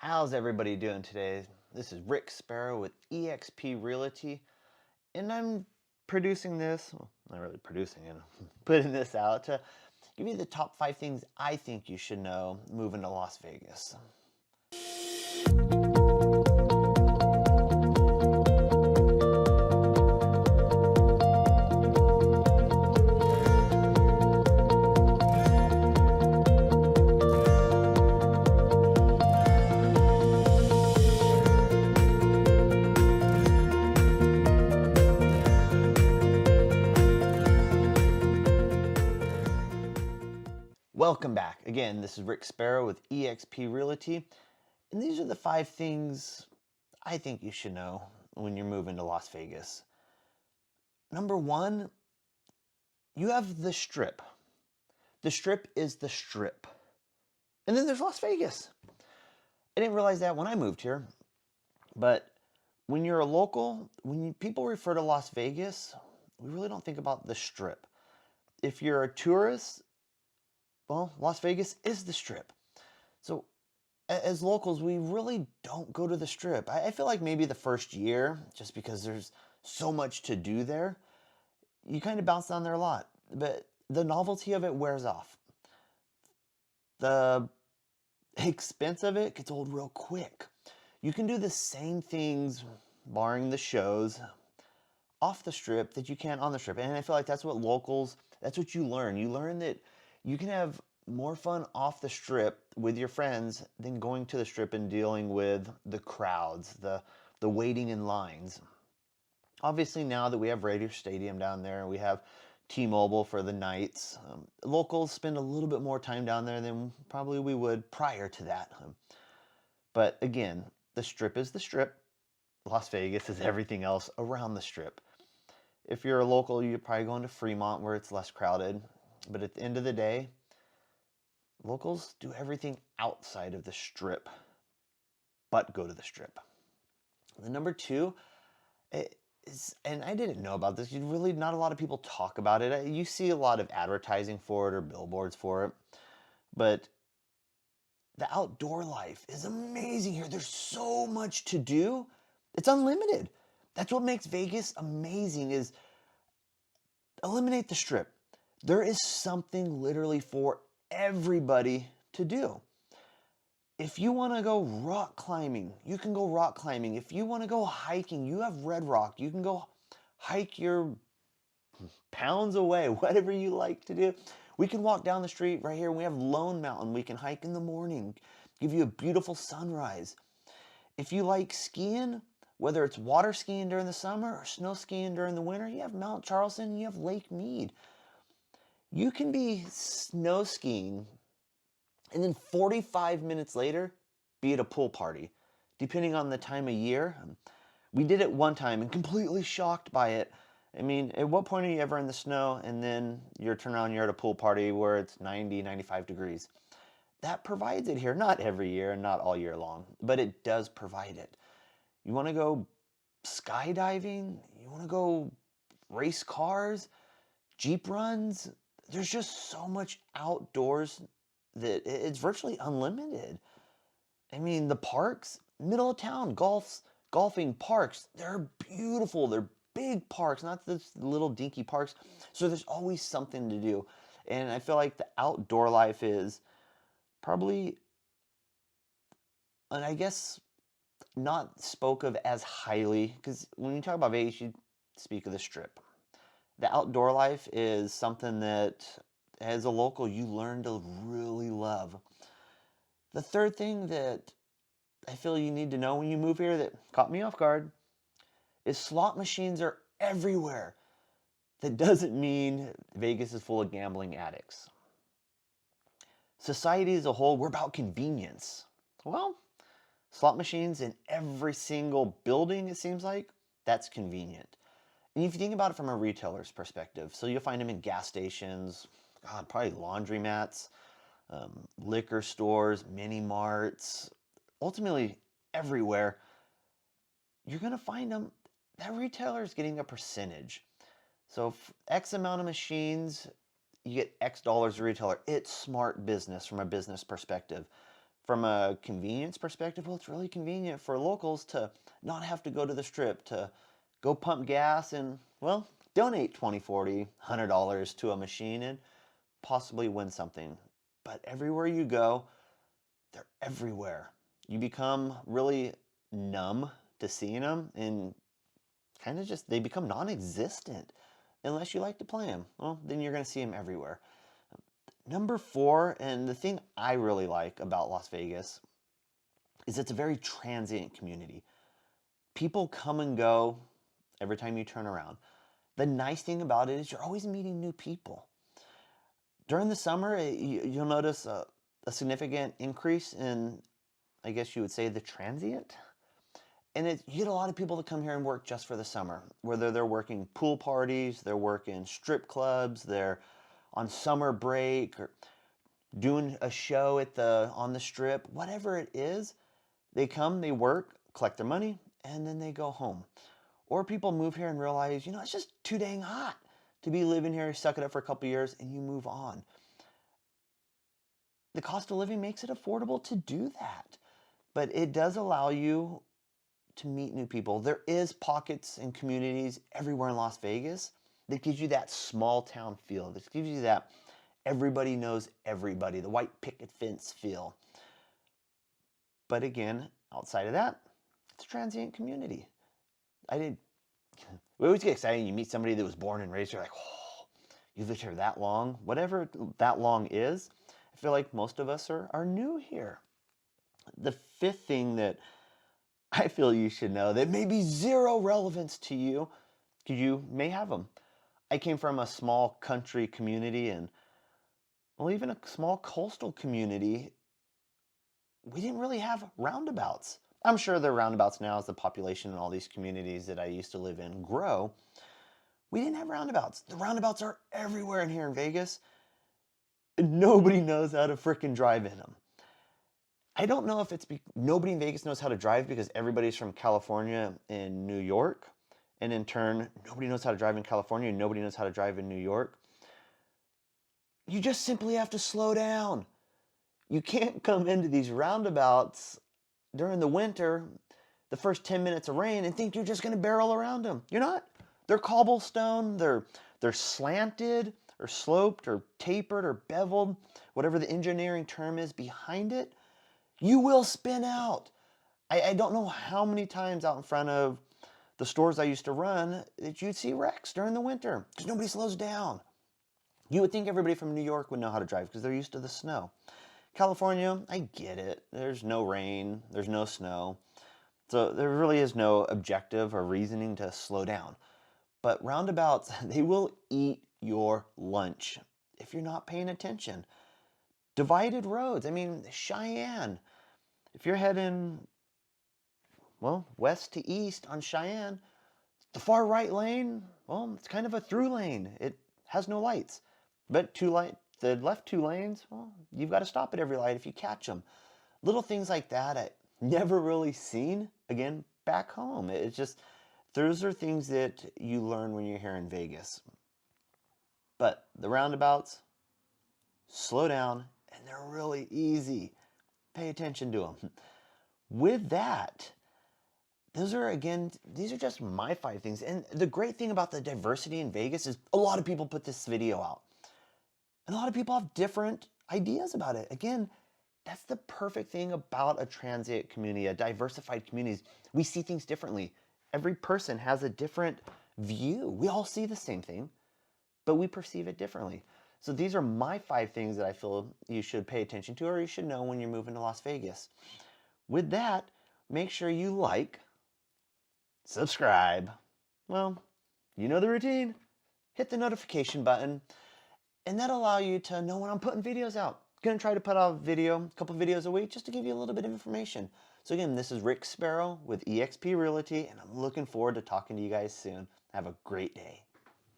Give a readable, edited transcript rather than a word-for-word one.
How's everybody doing today? This is Rick Sparrow with eXp Realty, and I'm producing this, well, not really producing it, putting this out to give you the top 5 things I think you should know moving to Las Vegas. Welcome back. Again, this is Rick Sparrow with eXp Realty, and these are the 5 things I think you should know when you're moving to Las Vegas. Number 1, you have the Strip. The Strip is the Strip. And then there's Las Vegas. I didn't realize that when I moved here, but when you're a local, people refer to Las Vegas, we really don't think about the Strip. If you're a tourist, well, Las Vegas is the Strip. So as locals, we really don't go to the Strip. I feel like maybe the first year, just because there's so much to do there, you kind of bounce down there a lot. But the novelty of it wears off. The expense of it gets old real quick. You can do the same things, barring the shows, off the Strip that you can on the Strip. And I feel like that's what that's what you learn. You learn that you can have more fun off the Strip with your friends than going to the Strip and dealing with the crowds, the waiting in lines. Obviously, now that we have Raider Stadium down there, we have T-Mobile for the nights. Locals spend a little bit more time down there than probably we would prior to that. But again, the Strip is the Strip. Las Vegas is everything else around the Strip. If you're a local, you're probably going to Fremont where it's less crowded. But at the end of the day, locals do everything outside of the Strip, but go to the Strip. The number 2 is, and I didn't know about this, really not a lot of people talk about it. You see a lot of advertising for it or billboards for it, but the outdoor life is amazing here. There's so much to do. It's unlimited. That's what makes Vegas amazing, is eliminate the Strip. There is something literally for everybody to do. If you want to go rock climbing, you can go rock climbing. If you want to go hiking, you have Red Rock. You can go hike your pounds away, whatever you like to do. We can walk down the street right here. We have Lone Mountain. We can hike in the morning, give you a beautiful sunrise. If you like skiing, whether it's water skiing during the summer or snow skiing during the winter, you have Mount Charleston, you have Lake Mead. You can be snow skiing and then 45 minutes later be at a pool party, depending on the time of year. We did it one time and completely shocked by it. I mean, at what point are you ever in the snow and then you're turning around, you're at a pool party where it's 90, 95 degrees? That provides it here, not every year and not all year long, but it does provide it. You want to go skydiving? You want to go race cars? Jeep runs? There's just so much outdoors that it's virtually unlimited. I mean, the parks, middle of town, golfing parks, they're beautiful. They're big parks, not this little dinky parks. So there's always something to do. And I feel like the outdoor life is probably, and I guess not spoke of as highly, because when you talk about Vegas, you speak of the Strip. The outdoor life is something that, as a local, you learn to really love. The third thing that I feel you need to know when you move here that caught me off guard is slot machines are everywhere. That doesn't mean Vegas is full of gambling addicts. Society as a whole, we're about convenience. Well, slot machines in every single building, it seems like, that's convenient. And if you think about it from a retailer's perspective, so you'll find them in gas stations, probably laundromats, liquor stores, mini marts, ultimately everywhere, you're going to find them. That retailer is getting a percentage. So if X amount of machines, you get X dollars a retailer. It's smart business from a business perspective. From a convenience perspective, well, it's really convenient for locals to not have to go to the strip, to go pump gas and, well, donate 20, 40, $100 to a machine and possibly win something. But everywhere you go, they're everywhere. You become really numb to seeing them and kind of just, they become non-existent unless you like to play them. Well, then you're going to see them everywhere. Number 4, and the thing I really like about Las Vegas, is it's a very transient community. People come and go every time you turn around. The nice thing about it is you're always meeting new people. During the summer, you'll notice a significant increase in, I guess you would say, the transient. And you get a lot of people that come here and work just for the summer, whether they're working pool parties, they're working strip clubs, they're on summer break, or doing a show on the strip, whatever it is. They come, they work, collect their money, and then they go home. Or people move here and realize, it's just too dang hot to be living here, suck it up for a couple years, and you move on. The cost of living makes it affordable to do that. But it does allow you to meet new people. There is pockets and communities everywhere in Las Vegas that gives you that small town feel. That gives you that everybody knows everybody, the white picket fence feel. But again, outside of that, it's a transient community. We always get excited when you meet somebody that was born and raised here, like, oh, you lived here that long. Whatever that long is, I feel like most of us are new here. The 5th thing that I feel you should know that may be zero relevance to you, because you may have them. I came from a small country community and, well, even a small coastal community. We didn't really have roundabouts. I'm sure there are roundabouts now as the population in all these communities that I used to live in grow. We didn't have roundabouts. The roundabouts are everywhere in here in Vegas. And nobody knows how to frickin' drive in them. I don't know if it's nobody in Vegas knows how to drive because everybody's from California and New York. And in turn, nobody knows how to drive in California and nobody knows how to drive in New York. You just simply have to slow down. You can't come into these roundabouts during the winter, the first 10 minutes of rain, and think you're just going to barrel around them. You're not. They're cobblestone, they're slanted or sloped or tapered or beveled, whatever the engineering term is behind it. You will spin out. I don't know how many times out in front of the stores I used to run that you'd see wrecks during the winter because nobody slows down. You would think everybody from New York would know how to drive because they're used to the snow. California, I get it. There's no rain, there's no snow. So there really is no objective or reasoning to slow down. But roundabouts, they will eat your lunch if you're not paying attention. Divided roads, Cheyenne. If you're heading, west to east on Cheyenne, the far right lane, it's kind of a through lane. It has no lights. But the left 2 lanes, you've got to stop at every light if you catch them. Little things like that I never really seen, again, back home. It's just, those are things that you learn when you're here in Vegas. But the roundabouts, slow down, and they're really easy. Pay attention to them. With that, these are just my 5 things. And the great thing about the diversity in Vegas is a lot of people put this video out. And a lot of people have different ideas about it. Again, that's the perfect thing about a transient community, a diversified community. We see things differently. Every person has a different view. We all see the same thing, but we perceive it differently. So these are my 5 things that I feel you should pay attention to or you should know when you're moving to Las Vegas. With that, make sure you like, subscribe. Well, you know the routine. Hit the notification button, and that'll allow you to know when I'm putting videos out. I'm going to try to put out a couple videos a week just to give you a little bit of information. So again, this is Rick Sparrow with eXp Realty, and I'm looking forward to talking to you guys soon. Have a great day.